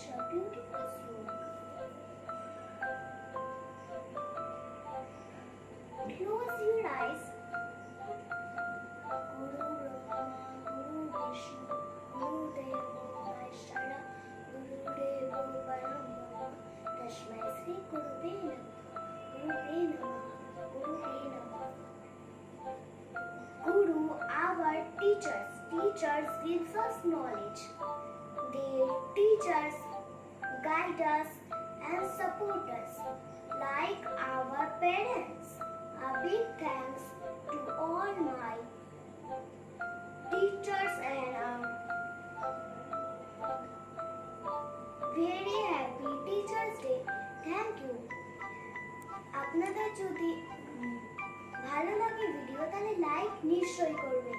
such a beautiful slogan. Close your eyes. Guru Brahma, Guru Vishnu, Guru Devo Maheshwara, Guru Devo Parama, Tasmai Shri Gurube Namah, Gurube Namah. Guru, our teachers. Teachers gives us knowledge. They teach us, guide us and support us like our parents. A big thanks to all my teachers and very happy Teachers Day. Thank you. আপনাদের যদি ভালো লাগে video তাহলে like নিশ্চয়ই করবেন।